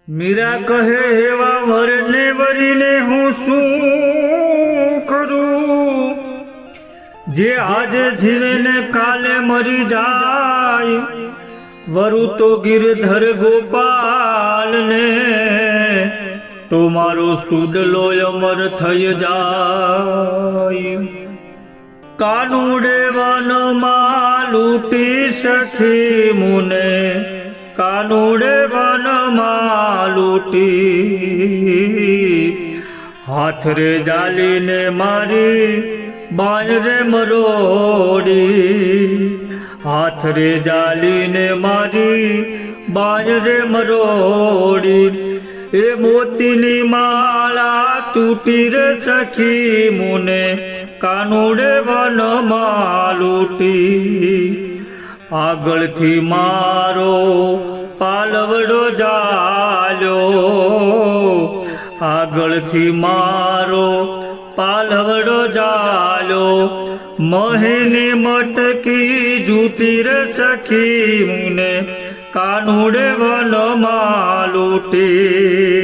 મીરા કહે એવા વરને વરીને હું શું કરું, જે આજે જીવે ને કાલે મરી જાય. વરુ તો ગિરધર ગોપાલ ને, તો મારો સુડલો અમર થઈ જાય. કાનુડે વનમાં લૂટી સખી મુને, કાનુડે વનમાં લૂટી. હાથ રે જાલીને મારી બાય રે મરોડી, હાથ રે જાલીને મારી બાય રે મરોડી. એ મોતીની માળા તૂટી રે સખી મુને, કાનુડે વનમાં લૂટી. આગળથી મારો પાલવડો જાલ્યો, આગળથી મારો પાલવડો જાલ્યો. મહીની મટકી જૂટી રે સખી મુને, કાનુડે વનમાં લૂટી.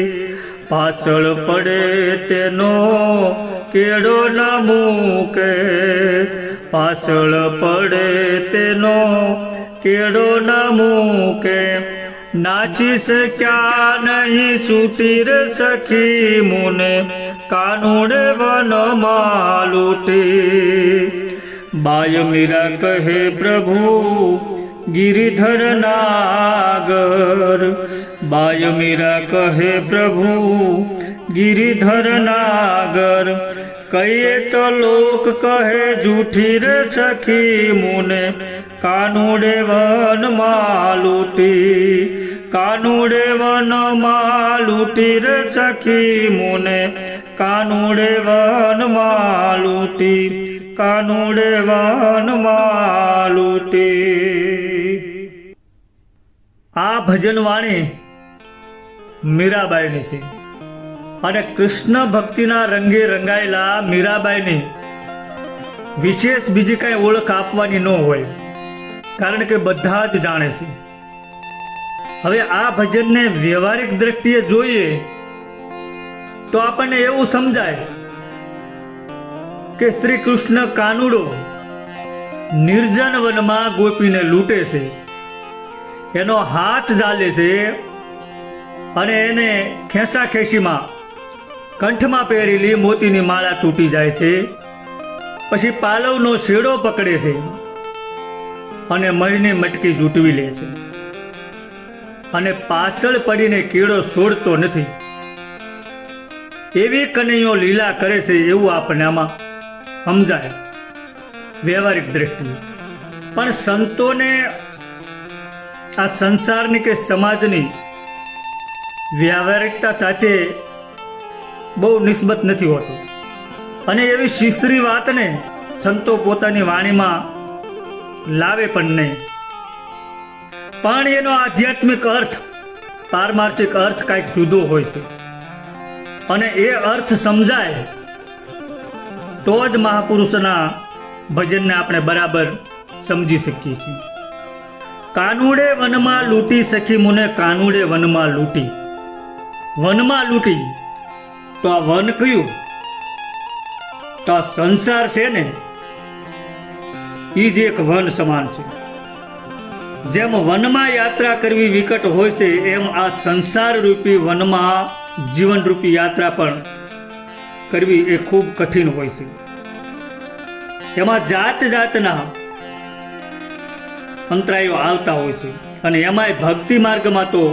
પાછળ પડે તેનો કેળો ન મૂકે, પાછળ પડે તેનો કેળો ન મૂકે. નાચી શક્યા નહીં છૂટી રે સખી મુને, કાનુડે વનમાં લૂટી. બાય મીરા કહે પ્રભુ ગિરિધર નાગર, બાય મીરા કહે પ્રભુ ગિરિધર નાગર. કહીએ તો લોક કહે જૂઠી રે સખી મુને, કાનુડે વનમાં લૂટી. કાનુડે વનમાં લૂટી રે સખી મુને, કાનુડે વનમાં લૂટી, કાનુડે વનમાં લૂટી. આ ભજન વાણી મીરાબાઈની છે અને કૃષ્ણ ભક્તિના રંગે રંગાયેલા મીરાબાઈની વિશેષ બીજી કાંઈ ઓળખ આપવાની ન હોય, કારણ કે બધા જ જાણે છે. હવે આ ભજનને વ્યવહારિક દ્રષ્ટિએ જોઈએ તો આપણને એવું સમજાય કે શ્રી કૃષ્ણ કાનુડો નિર્જન વનમાં ગોપીને લૂંટે છે, એનો હાથ ઝાલે છે અને એને ખેંચા ખેંચીમાં કંઠમાં પહેરેલી મોતીની માળા તૂટી જાય છે. પછી પાલવનો શેડો પકડે છે અને મહીની મટકી જૂટવી લે છે અને પાછળ પડીને કીડો છોડતો નથી. એવી કનૈયો લીલા કરે છે એવું આપણને આમાં સમજાય વ્યવહારિક દ્રષ્ટિએ. પણ સંતોને આ સંસારની કે સમાજની વ્યવહારિકતા સાથે બહુ નિસ્બત નથી હોતું અને એવી શિસ્ત્રી વાતને સંતો પોતાની વાણીમાં લાવે પણ નહીં. પણ એનો આધ્યાત્મિક અર્થ, પારમાર્થિક અર્થ કાંઈક જુદો હોય છે અને એ અર્થ સમજાય તો જ મહાપુરુષના ભજનને આપણે બરાબર સમજી શકીએ છીએ. કાનુડે વનમાં લૂંટી સખી મુને, કાનુડે વનમાં લૂંટી. વનમાં લૂંટી તો આ વન કયું? તો આ સંસાર છે ને, એ જ એક વન સમાન છે. જેમ વનમાં યાત્રા કરવી વિકટ હોય છે, એમ આ સંસાર રૂપી વનમાં જીવન રૂપી યાત્રા પણ કરવી એ ખૂબ કઠિન હોય છે. એમાં જાત જાતના અંતરાયો આવતા હોય છે અને એમાંય ભક્તિ માર્ગમાં તો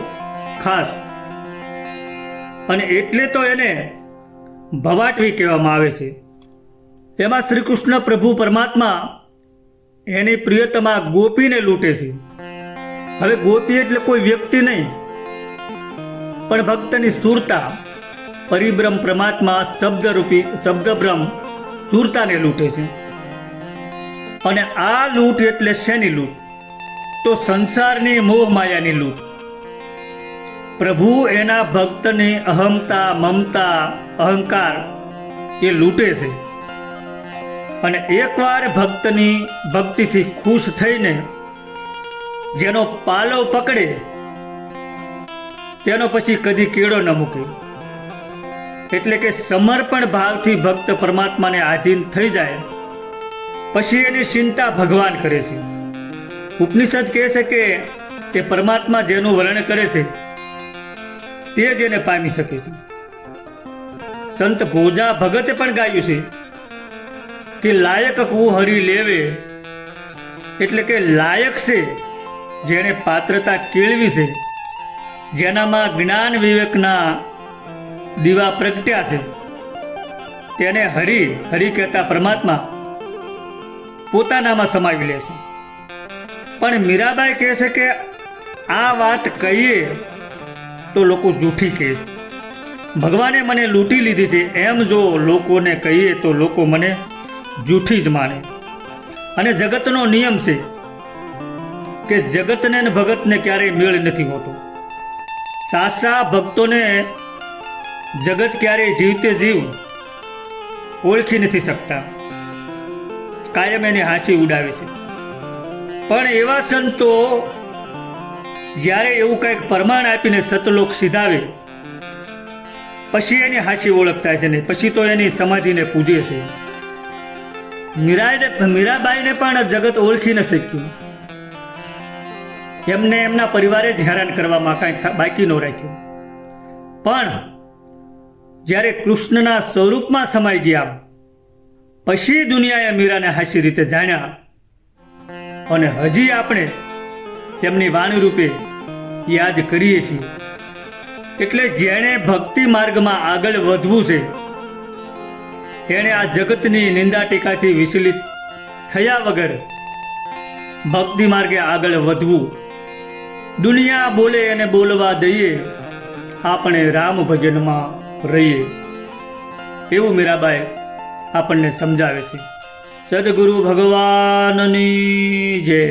ખાસ. અને એટલે તો એને ભવાટવી કહેવામાં આવે છે. એમાં શ્રી કૃષ્ણ પ્રભુ પરમાત્મા એની પ્રિયતમા ગોપીને લૂંટે છે. હવે ગોપી એટલે કોઈ વ્યક્તિ નહીં, પણ ભક્તની સુરતા, પરિબ્રહ્મ પરમાત્મા શબ્દરૂપી શબ્દબ્રહ્મ સુરતાને લૂંટે છે. અને આ લૂંટ એટલે શેની લૂંટ? તો સંસારની મોહ માયાની લૂંટ. પ્રભુ એના ભક્તની અહમતા, મમતા, અહંકાર એ લૂંટે છે. અને એકવાર ભક્તની ભક્તિથી ખુશ થઈને જેનો પાલવ પકડે તેનો પછી કદી કેળો ન મૂકે. એટલે કે સમર્પણ ભાવથી ભક્ત પરમાત્માને આધીન થઈ જાય પછી એની ચિંતા ભગવાન કરે છે. ઉપનિષદ કહે છે કે એ પરમાત્મા જેનું વર્ણન કરે છે તે જ એને પામી શકે છે. સંત ભોજા ભગતે પણ ગાયું છે કે લાયક કુ હરી લેવે, એટલે કે લાયક છે જેણે પાત્રતા કેળવી છે, જેનામાં જ્ઞાન વિવેકના દીવા પ્રગટ્યા છે, તેને હરિ કહેતા પરમાત્મા પોતાનામાં સમાવી લે છે. પણ મીરાબાઈ કહે છે કે આ વાત કહીએ તો લોકો જૂઠી કહે છે. ભગવાને મને લૂંટી લીધી છે એમ જો લોકોને કહીએ તો લોકો મને જૂઠી જ માને. અને જગતનો નિયમ છે કે જગતને ને ભગતને ક્યારેય મેળ નથી હોતો. સાચા ભક્તોને જગત ક્યારેય જીવતે જીવ ઓળખી નથી શકતા, કાયમ એની હાંસી ઉડાવે છે. પણ એવા સંતો જ્યારે એવું કંઈક પ્રમાણ આપીને સતલોક સીધાવે પછી એની હાંસી ઓળખતા છે ને પછી તો એની સમાધિને પૂજે છે. મીરાબાઈને પણ જગત ઓળખી ન શક્યું. એમને એમના પરિવારે જ હેરાન કરવામાં કાંઈ બાકી ન રાખ્યું. પણ જ્યારે કૃષ્ણના સ્વરૂપમાં સમાઈ ગયા પછી દુનિયાએ મીરાને હાસી રીતે જાણ્યા. અને હજી આપણે તેમની વાણી રૂપે યાદ કરીએ છીએ. એટલે જેણે ભક્તિ માર્ગમાં આગળ વધવું છે એણે આ જગતની નિંદા ટીકાથી વિચલિત થયા વગર ભક્તિ માર્ગે આગળ વધવું. દુનિયા બોલે અને બોલવા દઈએ, આપણે રામ ભજનમાં રહીએ, એવું મીરાબાઈ આપણને સમજાવે છે. સદગુરુ ભગવાનની જય.